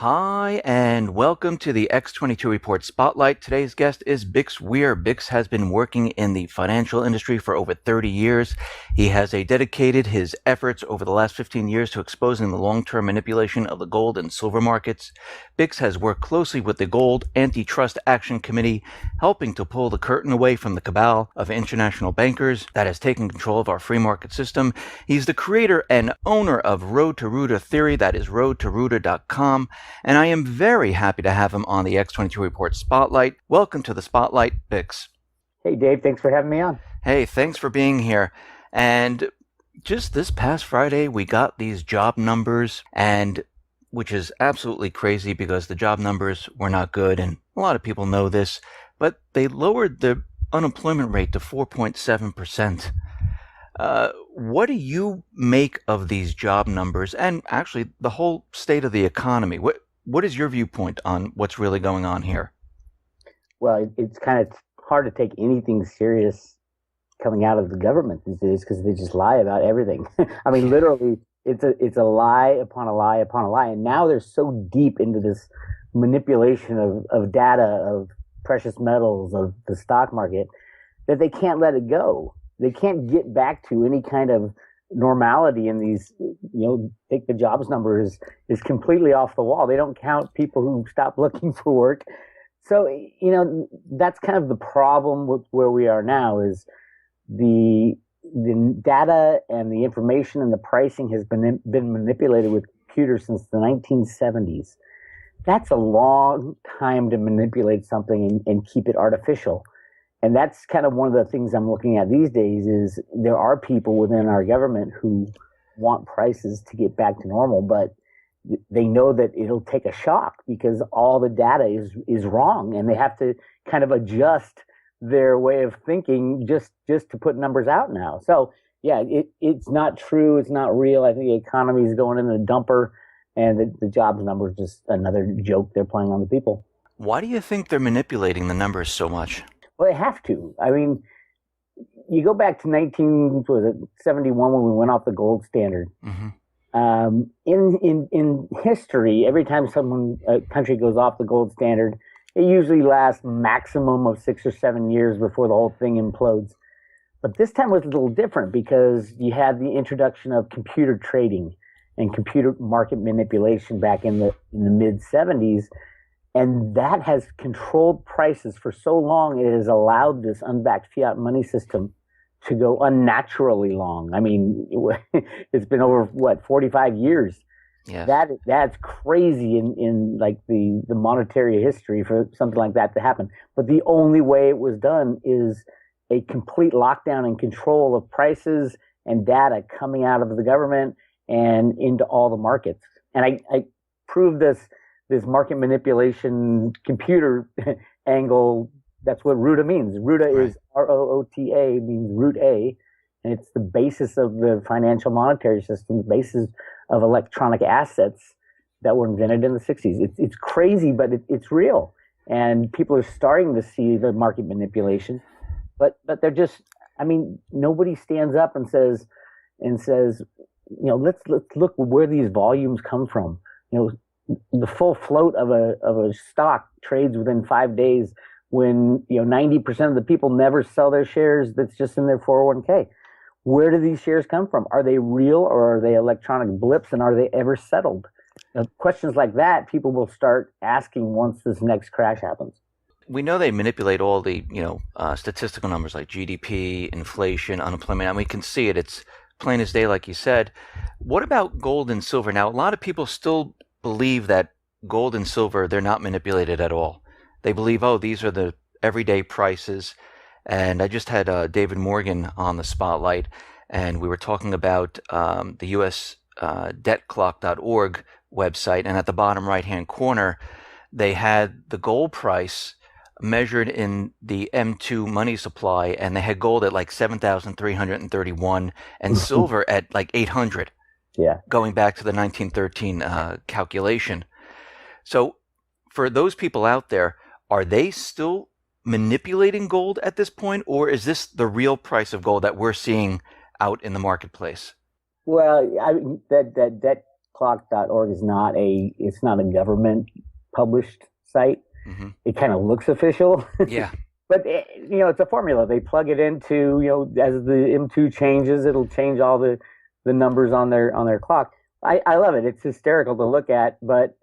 Hi, and welcome to the X22 Report Spotlight. Today's guest is Bix Weir. Bix has been working in the financial industry for over 30 years. He has dedicated his efforts over the last 15 years to exposing the long-term manipulation of the gold and silver markets. Bix has worked closely with the Gold Antitrust Action Committee, helping to pull the curtain away from the cabal of international bankers that has taken control of our free market system. He's the creator and owner of Road to Rooter Theory, that is roadtorooter.com. And I am very happy to have him on the X22 Report Spotlight. Welcome to the Spotlight, Bix. Hey, Dave. Thanks for having me on. Hey, thanks for being here. And just this past Friday, we got these job numbers, and which is absolutely crazy because the job numbers were not good, and a lot of people know this, but they lowered the unemployment rate to 4.7%. What do you make of these job numbers and actually the whole state of the economy? What is your viewpoint on what's really going on here? Well, it's kind of hard to take anything serious coming out of the government these days because they just lie about everything. I mean, literally, it's a lie upon a lie upon a lie. And now they're so deep into this manipulation of data, of precious metals, of the stock market, that they can't let it go. They can't get back to any kind of normality in these, think the jobs number is completely off the wall. They don't count people who stop looking for work. So, that's kind of the problem with where we are now is the data and the information and the pricing has been manipulated with computers since the 1970s. That's a long time to manipulate something and keep it artificial. And that's kind of one of the things I'm looking at these days is there are people within our government who want prices to get back to normal, but they know that it'll take a shock because all the data is wrong and they have to kind of adjust their way of thinking just to put numbers out now. So yeah, it's not true. It's not real. I think the economy is going in the dumper and the jobs number is just another joke they're playing on the people. Why do you think they're manipulating the numbers so much? Well, they have to. I mean, you go back to 1971 when we went off the gold standard. Mm-hmm. In history, every time a country goes off the gold standard, it usually lasts maximum of 6 or 7 years before the whole thing implodes. But this time was a little different because you had the introduction of computer trading and computer market manipulation back in the mid 70s. And that has controlled prices for so long, it has allowed this unbacked fiat money system to go unnaturally long. I mean, it's been over, 45 years? Yes. That's crazy in like the monetary history for something like that to happen. But the only way it was done is a complete lockdown and control of prices and data coming out of the government and into all the markets. And I proved this market manipulation computer angle. That's what ROOTA means. ROOTA right. Is ROOTA, means root A, and it's the basis of the financial monetary system, the basis of electronic assets that were invented in the 60s. It's crazy, but it's real. And people are starting to see the market manipulation, but they're just, I mean, nobody stands up and says, let's look where these volumes come from. The full float of a stock trades within 5 days when 90% of the people never sell their shares that's just in their 401k. Where do these shares come from? Are they real or are they electronic blips, and are they ever settled? Questions like that people will start asking once this next crash happens. We know they manipulate all the statistical numbers like GDP, inflation, unemployment, and we can see it. It's plain as day, like you said. What about gold and silver? Now, a lot of people still believe that gold and silver, they're not manipulated at all. They believe, these are the everyday prices. And I just had David Morgan on the Spotlight, and we were talking about the US debtclock.org website, and at the bottom right-hand corner, they had the gold price measured in the M2 money supply, and they had gold at like 7,331 and silver at like 800. Yeah. Going back to the 1913 calculation. So for those people out there, are they still manipulating gold at this point, or is this the real price of gold that we're seeing out in the marketplace? Well, that goldclock.org is not it's not a government published site. Hmm. It kind of looks official. Yeah. But it's a formula. They plug it into, as the M2 changes, it'll change all the numbers on their clock. I love it. It's hysterical to look at, but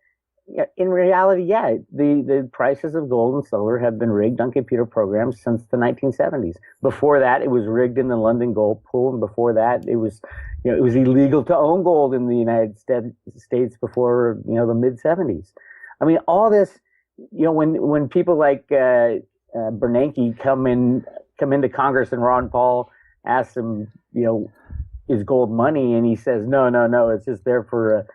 in reality, the prices of gold and silver have been rigged on computer programs since the 1970s. Before that, it was rigged in the London Gold Pool, and before that, it was illegal to own gold in the United States before the mid 70s. I mean, all this, when people like Bernanke come into Congress and Ron Paul asks him, is gold money, and he says, no, it's just there for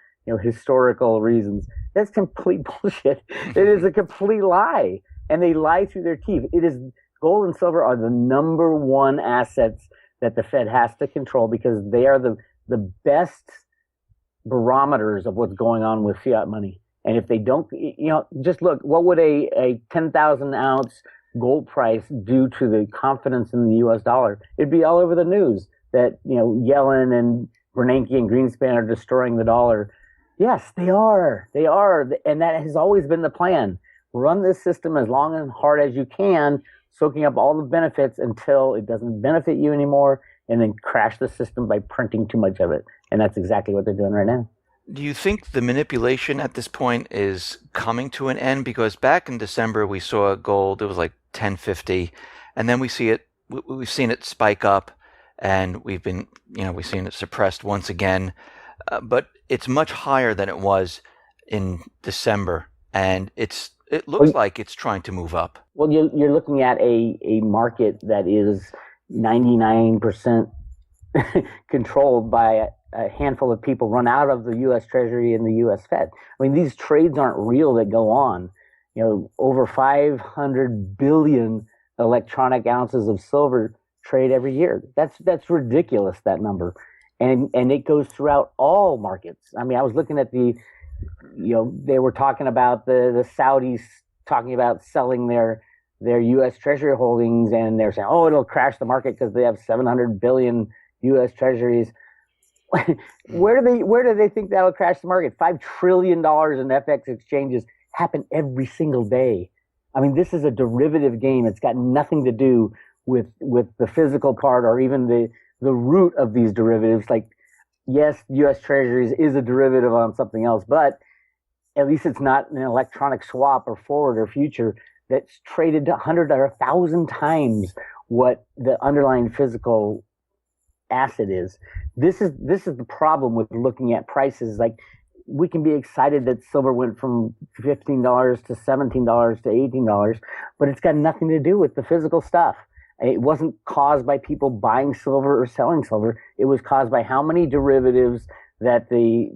historical reasons. That's complete bullshit. It is a complete lie, and they lie through their teeth. It is gold and silver are the number one assets that the Fed has to control because they are the best barometers of what's going on with fiat money. And if they don't, just look, what would a 10,000 ounce gold price do to the confidence in the U.S. dollar? It'd be all over the news that Yellen and Bernanke and Greenspan are destroying the dollar. Yes, they are. They are. And that has always been the plan. Run this system as long and hard as you can, soaking up all the benefits until it doesn't benefit you anymore, and then crash the system by printing too much of it. And that's exactly what they're doing right now. Do you think the manipulation at this point is coming to an end? Because back in December, we saw gold, it was like 1050, and then we've seen it spike up, and we've seen it suppressed once again. But it's much higher than it was in December, and it looks like it's trying to move up. Well, you're looking at a market that is 99% controlled by a handful of people run out of the U.S. Treasury and the U.S. Fed. I mean, these trades aren't real that go on. Over 500 billion electronic ounces of silver trade every year. That's ridiculous, that number. And it goes throughout all markets. I mean, I was looking at they were talking about the Saudis talking about selling their U.S. Treasury holdings, and they're saying, it'll crash the market because they have 700 billion U.S. Treasuries. Where do they think that'll crash the market? $5 trillion in FX exchanges happen every single day. I mean, this is a derivative game. It's got nothing to do with the physical part or even the root of these derivatives. Like, yes, U.S. Treasuries is a derivative on something else, but at least it's not an electronic swap or forward or future that's traded 100 or 1,000 times what the underlying physical asset is. This is the problem with looking at prices. Like, we can be excited that silver went from $15 to $17 to $18, but it's got nothing to do with the physical stuff. It wasn't caused by people buying silver or selling silver. It was caused by how many derivatives that the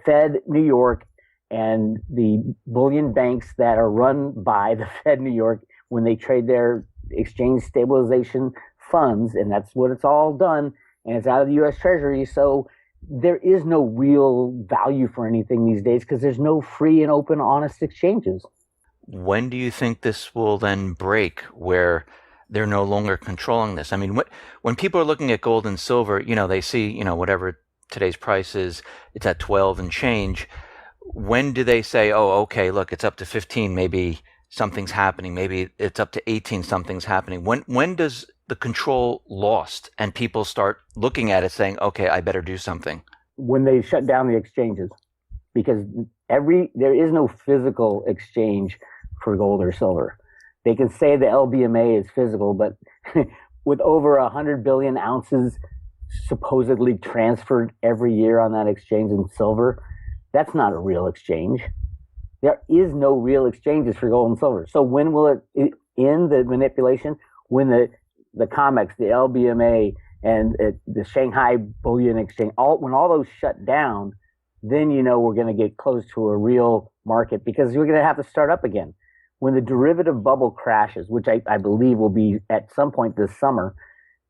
Fed New York and the bullion banks that are run by the Fed New York, when they trade their exchange stabilization funds, and that's what it's all done, and it's out of the U.S. Treasury. So there is no real value for anything these days because there's no free and open, honest exchanges. When do you think this will then break where they're no longer controlling this? I mean, when people are looking at gold and silver, they see, whatever today's price is, it's at 12 and change. When do they say, okay, look, it's up to 15, maybe something's happening, maybe it's up to 18, something's happening? When does the control lost and people start looking at it saying, okay, I better do something? When they shut down the exchanges, because there is no physical exchange for gold or silver. They can say the LBMA is physical, but with over 100 billion ounces supposedly transferred every year on that exchange in silver, that's not a real exchange. There is no real exchanges for gold and silver. So when will it end the manipulation? When the COMEX, the LBMA, and the Shanghai Bullion Exchange, when all those shut down, then we're going to get close to a real market, because we're going to have to start up again. When the derivative bubble crashes, which I believe will be at some point this summer,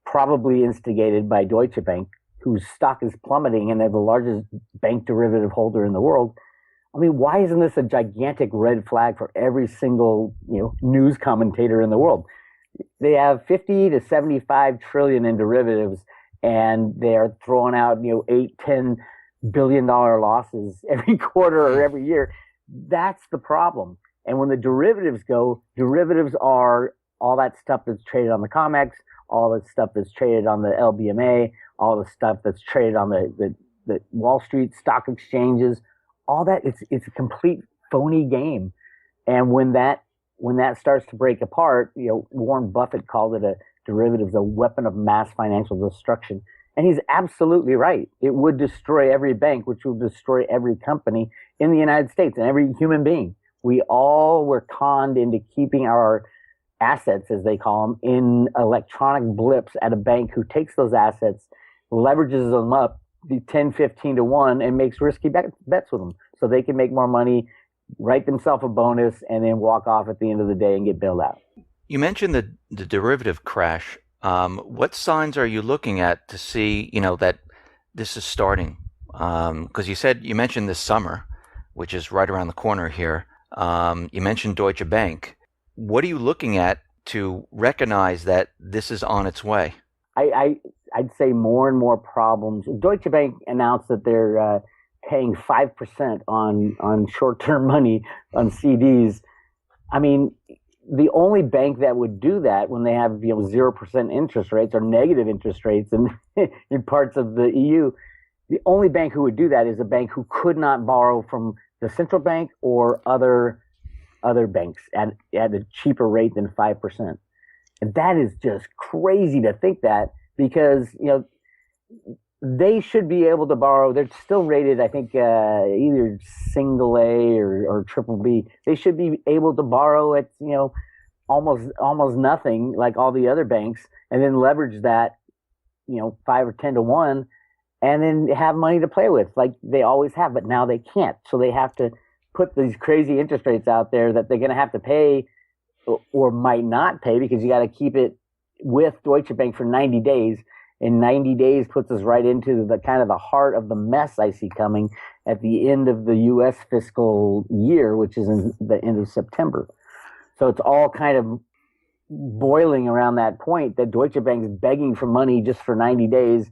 probably instigated by Deutsche Bank, whose stock is plummeting, and they're the largest bank derivative holder in the world. I mean, why isn't this a gigantic red flag for every single news commentator in the world? They have 50 to 75 trillion in derivatives, and they are throwing out 8, 10 billion-dollar losses every quarter or every year. That's the problem. And when the derivatives go, derivatives are all that stuff that's traded on the COMEX, all the stuff that's traded on the LBMA, all the stuff that's traded on the Wall Street stock exchanges, all that. It's a complete phony game. And when that starts to break apart, Warren Buffett called it a derivatives, a weapon of mass financial destruction. And he's absolutely right. It would destroy every bank, which would destroy every company in the United States and every human being. We all were conned into keeping our assets, as they call them, in electronic blips at a bank who takes those assets, leverages them up 10, 15 to 1, and makes risky bets with them so they can make more money, write themselves a bonus, and then walk off at the end of the day and get bailed out. You mentioned the derivative crash. What signs are you looking at to see, that this is starting? Because you mentioned this summer, which is right around the corner here. You mentioned Deutsche Bank. What are you looking at to recognize that this is on its way? I'd say more and more problems. Deutsche Bank announced that they're paying 5% on short-term money on CDs. I mean, the only bank that would do that when they have 0% interest rates or negative interest rates in parts of the EU, the only bank who would do that is a bank who could not borrow from the central bank or other banks at a cheaper rate than 5%. And that is just crazy to think that, because they should be able to borrow. They're still rated, I think, either single A or triple B. They should be able to borrow at almost nothing, like all the other banks, and then leverage that 5 or 10 to 1, and then have money to play with, like they always have. But now they can't, so they have to put these crazy interest rates out there that they're going to have to pay or might not pay, because you got to keep it with Deutsche Bank for 90 days. And 90 days puts us right into the kind of the heart of the mess I see coming at the end of the U.S. fiscal year, which is in the end of September. So it's all kind of boiling around that point that Deutsche Bank is begging for money just for 90 days.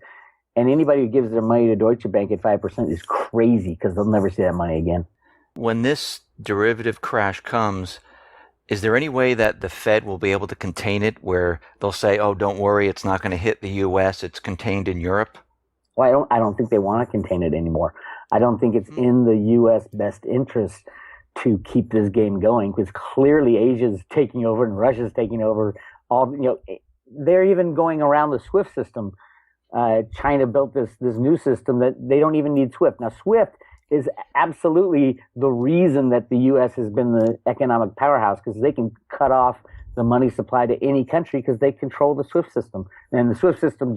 And anybody who gives their money to Deutsche Bank at 5% is crazy, because they'll never see that money again. When this derivative crash comes, is there any way that the Fed will be able to contain it, where they'll say, "Oh, don't worry, it's not going to hit the U.S., it's contained in Europe"? Well, I don't think they want to contain it anymore. I don't think it's in the U.S. best interest to keep this game going, because clearly Asia's taking over and Russia's taking over. They're even going around the SWIFT system. China built this new system that they don't even need SWIFT. Now, SWIFT is absolutely the reason that the U.S. has been the economic powerhouse, because they can cut off the money supply to any country because they control the SWIFT system. And the SWIFT system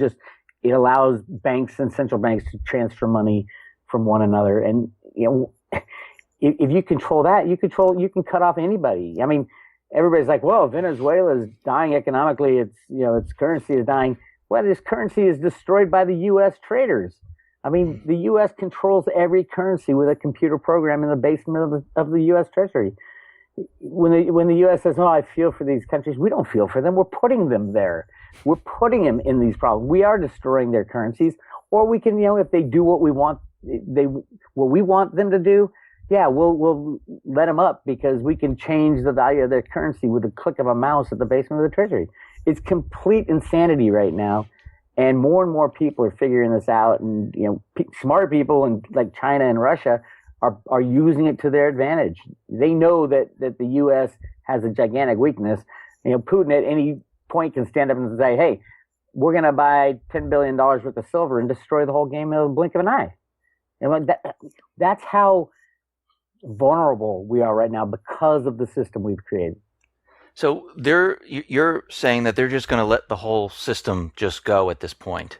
it allows banks and central banks to transfer money from one another. And if you control that, you can cut off anybody. I mean, everybody's like, "Well, Venezuela is dying economically. Its currency is dying." Well, this currency is destroyed by the U.S. traders. I mean, the U.S. controls every currency with a computer program in the basement of the U.S. Treasury. When the U.S. says, "Oh, I feel for these countries," we don't feel for them. We're putting them there. We're putting them in these problems. We are destroying their currencies, or we can, if they do what we want them to do, yeah, we'll let them up, because we can change the value of their currency with a click of a mouse at the basement of the Treasury. It's complete insanity right now. And more people are figuring this out, and smart people in like China and Russia are using it to their advantage. They know that the U.S. has a gigantic weakness. Putin at any point can stand up and say, "Hey, we're going to buy $10 billion worth of silver and destroy the whole game in a blink of an eye." And that's how vulnerable we are right now, because of the system we've created. So you're saying that they're just going to let the whole system just go at this point?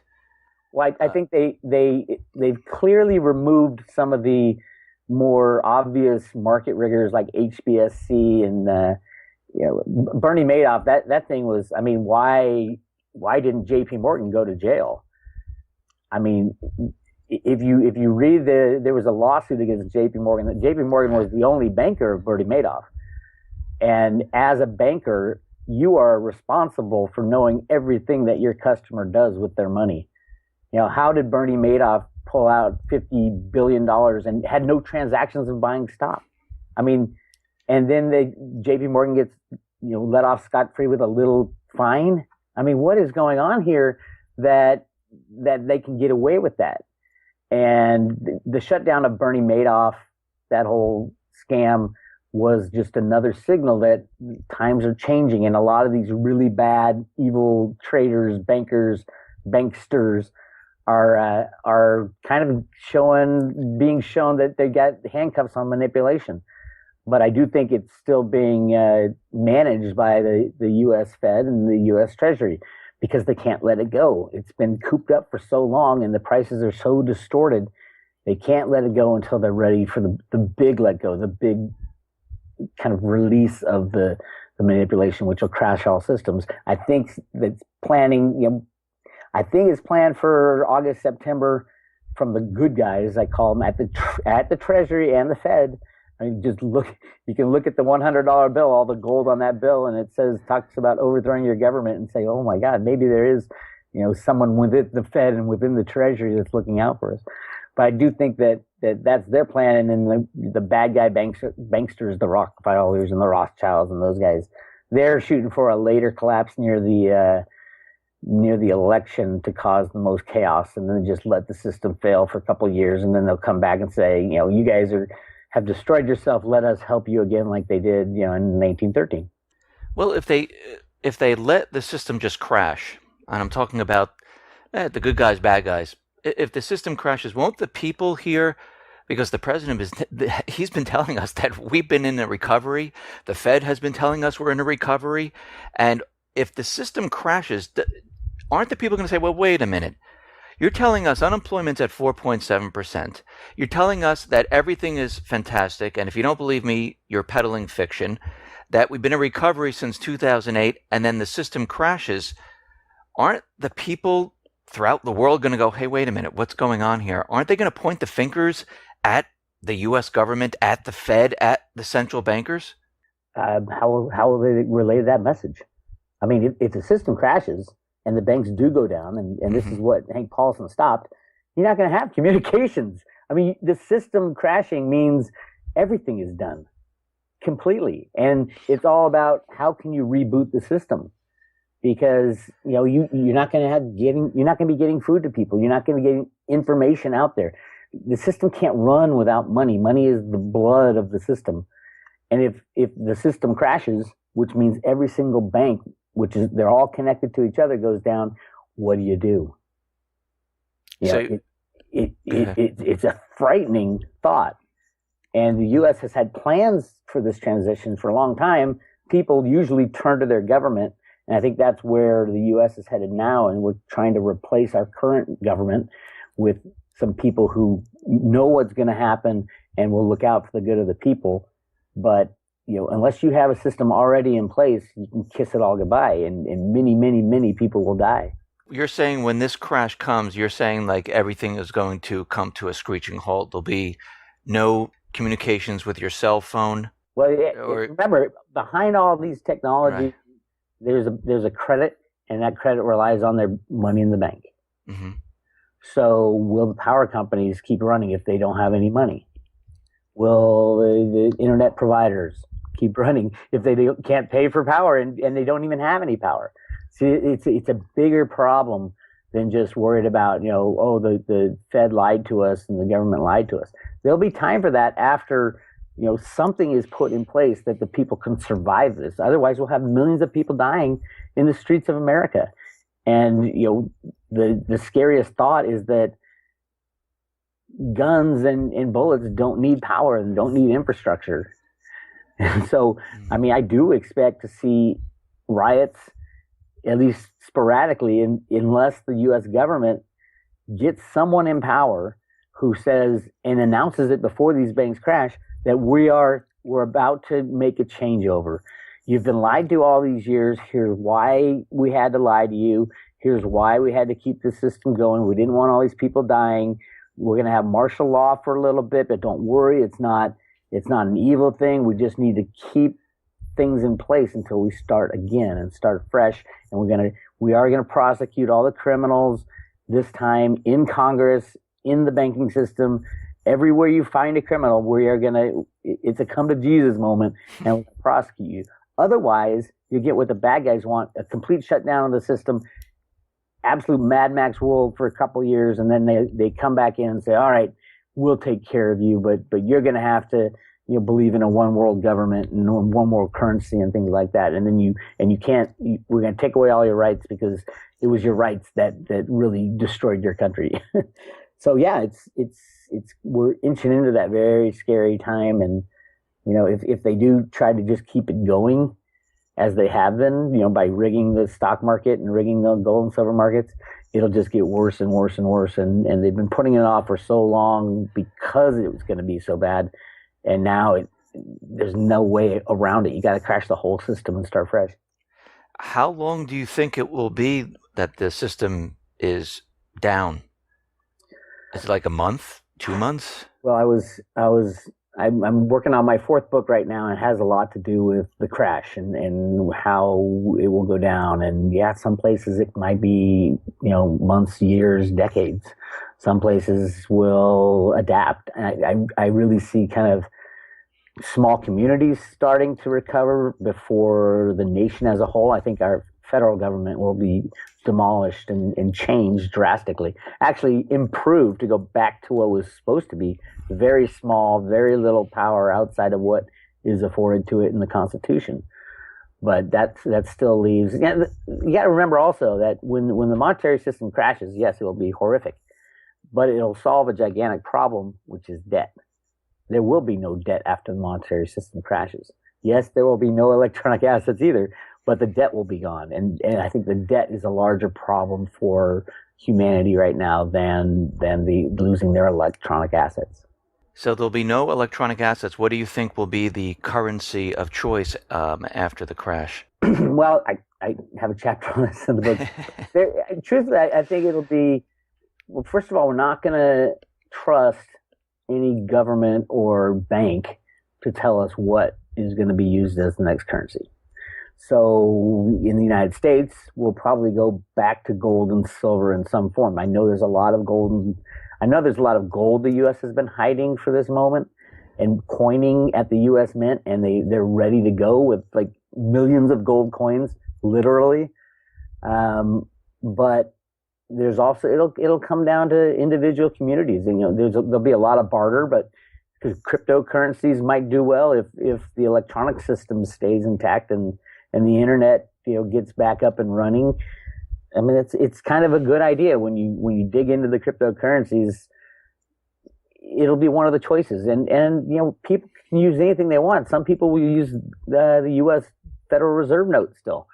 Well, I think they've clearly removed some of the more obvious market riggers like HBSC and Bernie Madoff. That thing was, I mean, why didn't J.P. Morgan go to jail? I mean, if you read there was a lawsuit against J.P. Morgan. That J.P. Morgan was the only banker of Bernie Madoff. And as a banker, you are responsible for knowing everything that your customer does with their money. How did Bernie Madoff pull out $50 billion and had no transactions of buying stock. I mean, and then J.P. Morgan gets let off scot-free with a little fine. I mean, what is going on here that they can get away with that? And the shutdown of Bernie Madoff, that whole scam, was just another signal that times are changing, and a lot of these really bad, evil traders, bankers, banksters are kind of being shown that they got handcuffs on manipulation. But I do think it's still being managed by the U.S. Fed and the U.S. Treasury, because they can't let it go. It's been cooped up for so long, and the prices are so distorted, they can't let it go until they're ready for the big let go, the big kind of release of the manipulation, which will crash all systems. I think that's planning, I think it's planned for August, September, from the good guys, I call them, at the Treasury and the Fed. I mean, you can look at the $100 bill, all the gold on that bill, and it talks about overthrowing your government, and say, oh my God, maybe there is, someone within the Fed and within the Treasury that's looking out for us. But I do think that's their plan. And then the bad guy banksters, the Rockefellers and the Rothschilds and those guys, they're shooting for a later collapse near the election to cause the most chaos, and then just let the system fail for a couple of years, and then they'll come back and say, you guys have destroyed yourself. Let us help you again, like they did, in 1913. Well, if they let the system just crash, and I'm talking about the good guys, bad guys. If the system crashes, won't the people here, because the president he's been telling us that we've been in a recovery. The Fed has been telling us we're in a recovery, and if the system crashes, aren't the people going to say, well, wait a minute. You're telling us unemployment's at 4.7%. You're telling us that everything is fantastic, and if you don't believe me, you're peddling fiction, that we've been in recovery since 2008, and then the system crashes. Aren't the people throughout the world going to go, hey, wait a minute, what's going on here? Aren't they going to point the fingers at the U.S. government, at the Fed, at the central bankers? How will they relay that message? I mean, if the system crashes and the banks do go down, and this is what Hank Paulson stopped, you're not going to have communications. I mean, the system crashing means everything is done completely. And it's all about how can you reboot the system? Because, you're not going to be getting food to people. You're not going to be getting information out there. The system can't run without money. Money is the blood of the system. And if the system crashes, which means every single bank, they're all connected to each other, goes down, what do you do? It's a frightening thought. And the U.S. has had plans for this transition for a long time. People usually turn to their government. And I think that's where the U.S. is headed now. And we're trying to replace our current government with some people who know what's going to happen and will look out for the good of the people. But, unless you have a system already in place, you can kiss it all goodbye, and many, many, many people will die. You're saying when this crash comes, you're saying like everything is going to come to a screeching halt. There'll be no communications with your cell phone. Well, remember, behind all these technologies, right, there's a credit, and that credit relies on their money in the bank. Mm-hmm. So will the power companies keep running if they don't have any money? Will the internet providers keep running if they can't pay for power and they don't even have any power? See, it's a bigger problem than just worried about, the Fed lied to us and the government lied to us. There'll be time for that after, something is put in place that the people can survive this. Otherwise, we'll have millions of people dying in the streets of America. And, the scariest thought is that guns and bullets don't need power and don't need infrastructure. And so, I mean, I do expect to see riots, at least sporadically, unless the U.S. government gets someone in power who says and announces it before these banks crash that we're about to make a changeover. You've been lied to all these years. Here's why we had to lie to you. Here's why we had to keep the system going. We didn't want all these people dying. We're going to have martial law for a little bit, but don't worry, it's not an evil thing. We just need to keep things in place until we start again and start fresh. And we are going to prosecute all the criminals, this time in Congress, in the banking system. Everywhere you find a criminal, it's a come to Jesus moment and we'll prosecute you. Otherwise, you get what the bad guys want, a complete shutdown of the system, absolute Mad Max world for a couple of years, and then they come back in and say, all right, we'll take care of you, but you're going to have to believe in a one world government and one world currency and things like that. And then we're going to take away all your rights because it was your rights that really destroyed your country. So yeah, we're inching into that very scary time. And, if they do try to just keep it going as they have been, by rigging the stock market and rigging the gold and silver markets, it'll just get worse and worse and worse. And they've been putting it off for so long because it was going to be so bad. And now there's no way around it. You got to crash the whole system and start fresh. How long do you think it will be that the system is down? Is it like a month, 2 months? Well, I'm working on my fourth book right now, and it has a lot to do with the crash and how it will go down. And yeah, some places it might be, months, years, decades. Some places will adapt. I really see kind of small communities starting to recover before the nation as a whole. I think our federal government will be demolished and changed drastically, actually improved to go back to what was supposed to be very small, very little power outside of what is afforded to it in the Constitution. But that still leaves. You got to remember also that when the monetary system crashes, yes, it will be horrific, but it'll solve a gigantic problem, which is debt. There will be no debt after the monetary system crashes. Yes, there will be no electronic assets either, but the debt will be gone. And I think the debt is a larger problem for humanity right now than the losing their electronic assets. So there'll be no electronic assets. What do you think will be the currency of choice after the crash? Well, I have a chapter on this in the book. Truthfully, I think it'll be, well, first of all, we're not going to trust any government or bank to tell us what is going to be used as the next currency. So in the United States, we'll probably go back to gold and silver in some form. I know there's a lot of gold the U.S. has been hiding for this moment and coining at the U.S. Mint, and they're ready to go with like millions of gold coins, literally. But there's also it'll come down to individual communities, and there'll be a lot of barter, but because cryptocurrencies might do well if the electronic system stays intact and the internet gets back up and running. I mean, it's kind of a good idea when you dig into the cryptocurrencies. It'll be one of the choices, and people can use anything they want. Some people will use the U.S. Federal Reserve note still.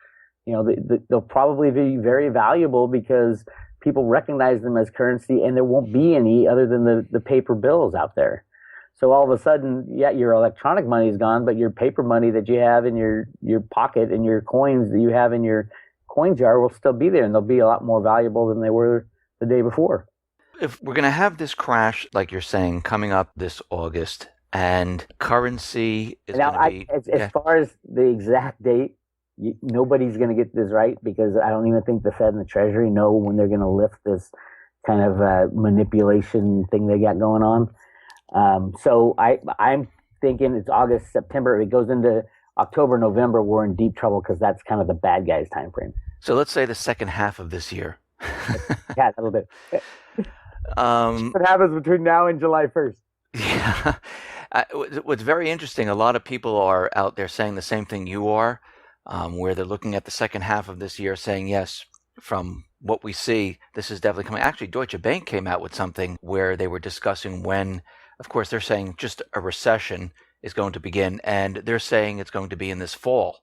They'll probably be very valuable because people recognize them as currency, and there won't be any other than the paper bills out there. So all of a sudden, yeah, your electronic money is gone, but your paper money that you have in your pocket and your coins that you have in your coin jar will still be there, and they'll be a lot more valuable than they were the day before. If we're going to have this crash, like you're saying, coming up this August, and currency is going to be... As far as the exact date, nobody's going to get this right, because I don't even think the Fed and the Treasury know when they're going to lift this kind of manipulation thing they got going on. So I'm thinking it's August, September. If it goes into October, November, we're in deep trouble because that's kind of the bad guys' time frame. So let's say the second half of this year. Yeah, a little bit. What happens between now and July 1st? Yeah. What's very interesting, a lot of people are out there saying the same thing you are, where they're looking at the second half of this year saying, yes, from what we see, this is definitely coming. Actually, Deutsche Bank came out with something where they were discussing when, of course, they're saying just a recession is going to begin, and they're saying it's going to be in this fall.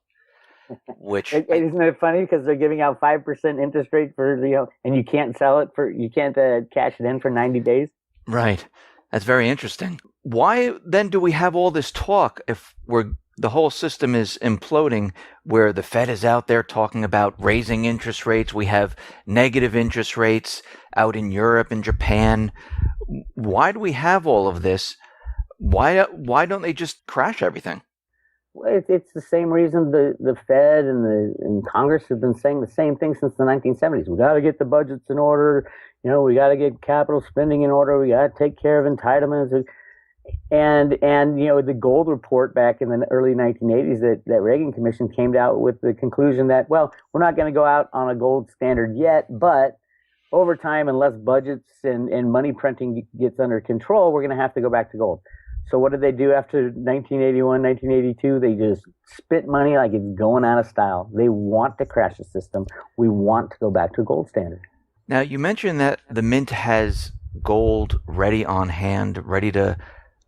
Which isn't it funny because they're giving out 5% interest rate for and you can't sell it you can't cash it in for 90 days. Right, that's very interesting. Why then do we have all this talk if the whole system is imploding, where the Fed is out there talking about raising interest rates? We have negative interest rates out in Europe and Japan. Why do we have all of this? Why don't they just crash everything? Well, it's the same reason the Fed and the Congress have been saying the same thing since the 1970s. We got to get the budgets in order. We got to get capital spending in order. We got to take care of entitlements. And the gold report back in the early 1980s that Reagan Commission came out with the conclusion that, well, we're not going to go out on a gold standard yet, but over time, unless budgets and money printing gets under control, we're going to have to go back to gold. So what did they do after 1981, 1982? They just spit money like it's going out of style. They want to crash the system. We want to go back to a gold standard. Now, you mentioned that the mint has gold ready on hand, ready to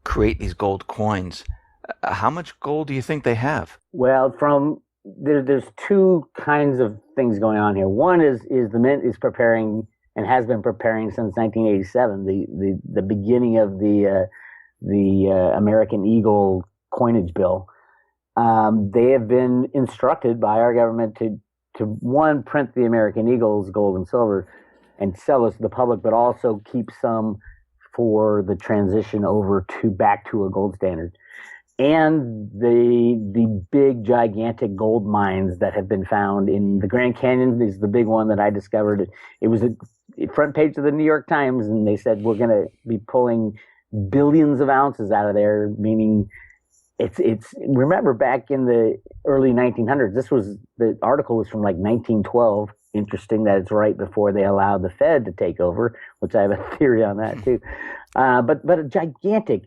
create these gold coins. How much gold do you think they have? Well, there's two kinds of things going on here. One is the mint is preparing and has been preparing since 1987, the beginning of the American Eagle coinage bill. They have been instructed by our government to one, print the American Eagles gold and silver and sell those to the public, but also keep some for the transition over back to a gold standard. And the big gigantic gold mines that have been found in the Grand Canyon is the big one that I discovered. It was a front page of the New York Times, and they said we're going to be pulling billions of ounces out of there, meaning it's remember back in the early 1900s, the article was from like 1912. Interesting that it's right before they allowed the Fed to take over, which I have a theory on that too. But a gigantic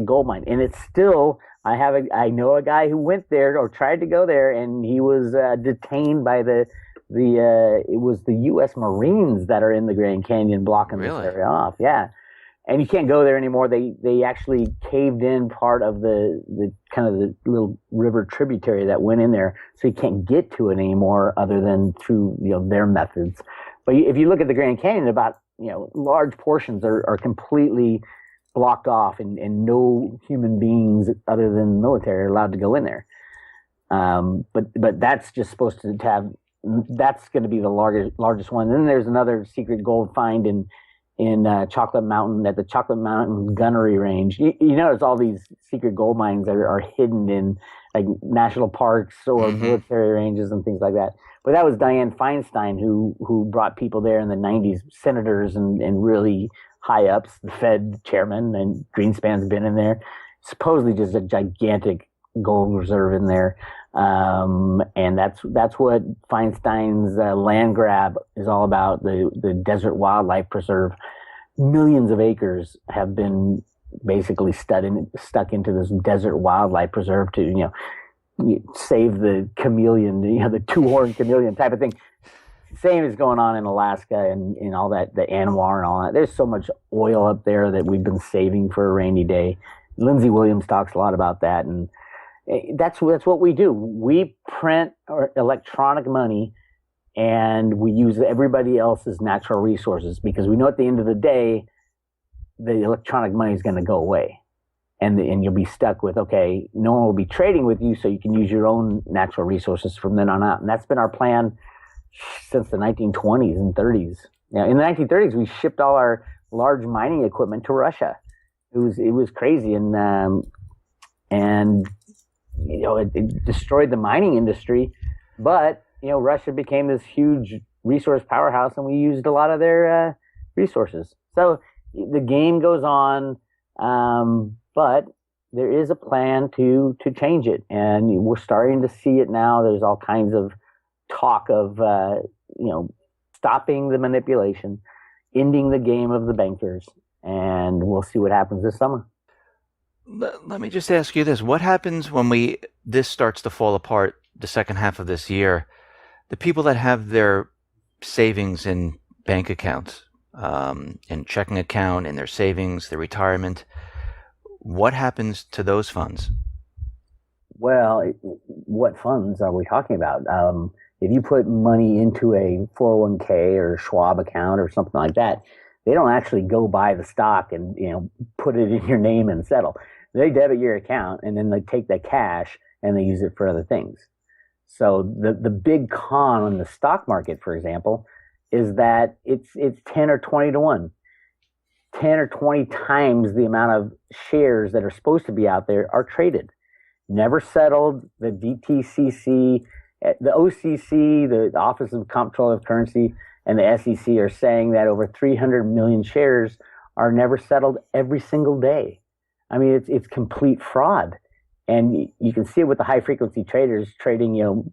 gold mine, and it's still. I know a guy who went there or tried to go there, and he was detained by it was the U.S. Marines that are in the Grand Canyon blocking this area off. Yeah. And you can't go there anymore. They actually caved in part of the kind of the little river tributary that went in there, so you can't get to it anymore other than through their methods. But if you look at the Grand Canyon, about large portions are completely blocked off, and no human beings other than the military are allowed to go in there. But that's just supposed to have. That's going to be the largest one. Then there's another secret gold find in Chocolate Mountain at the Chocolate Mountain Gunnery Range. You notice all these secret gold mines are hidden in like national parks or military ranges and things like that. But that was Dianne Feinstein who brought people there in the 90s, senators and really high ups, the Fed chairman, and Greenspan's been in there. Supposedly just a gigantic gold reserve in there. And that's what Feinstein's land grab is all about. The Desert Wildlife Preserve, millions of acres have been basically stuck into this Desert Wildlife Preserve to save the chameleon, the two-horned chameleon type of thing. Same is going on in Alaska and all that, the Anwar and all that. There's so much oil up there that we've been saving for a rainy day. Lindsey Williams talks a lot about that, and that's what we do. We print our electronic money, and we use everybody else's natural resources because we know at the end of the day, the electronic money is going to go away, and you'll be stuck with, okay, no one will be trading with you, so you can use your own natural resources from then on out. And that's been our plan since the 1920s and 30s. In the 1930s, we shipped all our large mining equipment to Russia. It was crazy, and it destroyed the mining industry, but Russia became this huge resource powerhouse, and we used a lot of their resources. So the game goes on, but there is a plan to change it, and we're starting to see it now. There's all kinds of talk of stopping the manipulation, ending the game of the bankers, and we'll see what happens this summer. Let me just ask you this. What happens when this starts to fall apart the second half of this year? The people that have their savings in bank accounts, in checking account, in their savings, their retirement, what happens to those funds? Well, what funds are we talking about? If you put money into a 401k or Schwab account or something like that, they don't actually go buy the stock and put it in your name and settle. They debit your account, and then they take the cash and they use it for other things. So the big con on the stock market, for example, is that it's 10 or 20 to 1. 10 or 20 times the amount of shares that are supposed to be out there are traded. never settled. The DTCC, the OCC, the Office of Comptroller of Currency, and the SEC are saying that over 300 million shares are never settled every single day. I mean, it's complete fraud. And you can see it with the high frequency traders trading,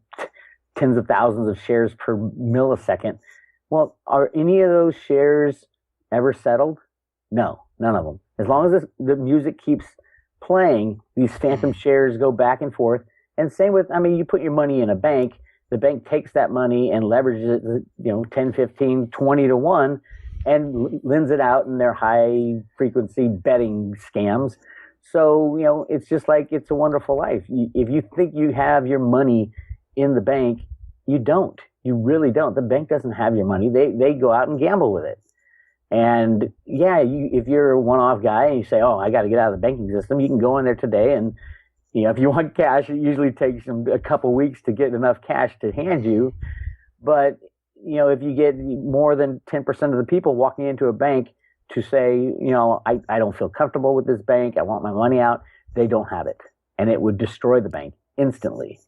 tens of thousands of shares per millisecond. Well, are any of those shares ever settled? No, none of them. As long as the music keeps playing, these phantom shares go back and forth. And same with, you put your money in a bank, the bank takes that money and leverages it, 10, 15, 20 to 1 and lends it out in their high frequency betting scams. So, it's just like It's a Wonderful Life. If you think you have your money in the bank, you don't. You really don't. The bank doesn't have your money. They go out and gamble with it. And if you're a one-off guy and you say, oh, I got to get out of the banking system, you can go in there today and, if you want cash, it usually takes a couple weeks to get enough cash to hand you. But, if you get more than 10% of the people walking into a bank to say, I don't feel comfortable with this bank, I want my money out, they don't have it. And it would destroy the bank instantly.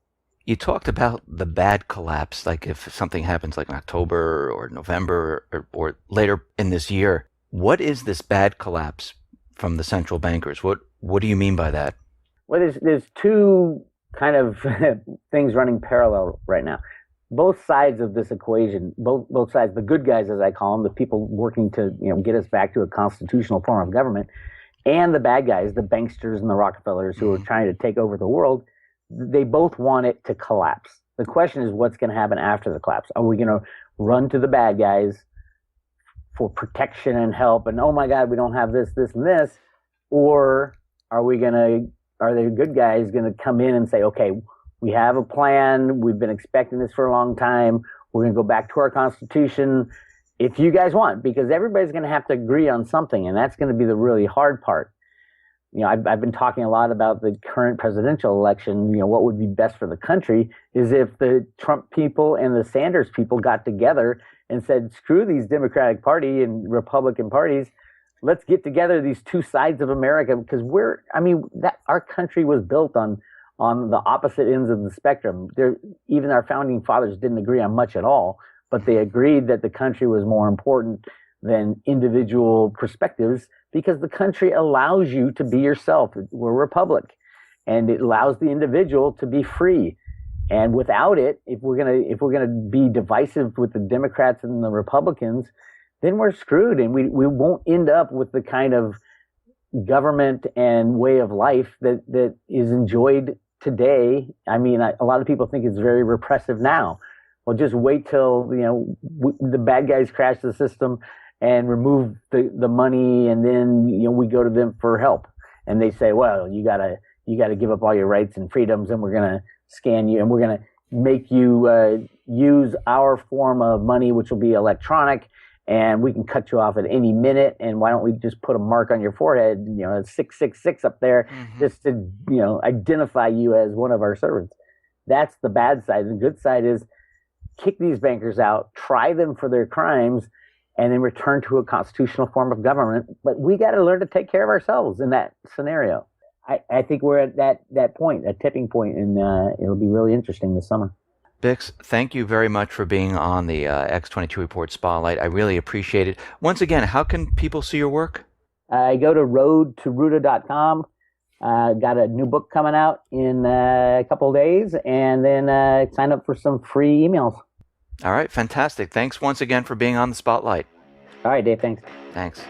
You talked about the bad collapse, like if something happens like in October or November or later in this year. What is this bad collapse from the central bankers? What do you mean by that? Well, there's two kind of things running parallel right now. Both sides of this equation, both sides, the good guys, as I call them, the people working to get us back to a constitutional form of government, and the bad guys, the banksters and the Rockefellers who are trying to take over the world, they both want it to collapse. The question is, what's going to happen after the collapse? Are we going to run to the bad guys for protection and help? And, oh my God, we don't have this, and this. Or are the good guys going to come in and say, okay, we have a plan. We've been expecting this for a long time. We're going to go back to our Constitution if you guys want, because everybody's going to have to agree on something. And that's going to be the really hard part. I've been talking a lot about the current presidential election. What would be best for the country is if the Trump people and the Sanders people got together and said, screw these Democratic Party and Republican parties. Let's get together these two sides of America, because our country was built on the opposite ends of the spectrum. Even our founding fathers didn't agree on much at all, but they agreed that the country was more important than individual perspectives, because the country allows you to be yourself. We're a republic, and it allows the individual to be free. And without it, if we're gonna be divisive with the Democrats and the Republicans, then we're screwed, and we won't end up with the kind of government and way of life that is enjoyed today. A lot of people think it's very repressive now. Well, just wait till the bad guys crash the system and remove the money, and then we go to them for help, and they say, well, you gotta give up all your rights and freedoms, and we're gonna scan you, and we're gonna make you use our form of money, which will be electronic, and we can cut you off at any minute. And why don't we just put a mark on your forehead, 666 up there, just to identify you as one of our servants. That's the bad side. The good side is kick these bankers out, try them for their crimes, and then return to a constitutional form of government. But we got to learn to take care of ourselves in that scenario. I think we're at that point, a tipping point, and it'll be really interesting this summer. Bix, thank you very much for being on the X22 Report Spotlight. I really appreciate it. Once again, how can people see your work? Go to roadtoruta.com. Got a new book coming out in a couple of days, and then sign up for some free emails. All right, fantastic. Thanks once again for being on the Spotlight. All right, Dave, thanks. Thanks.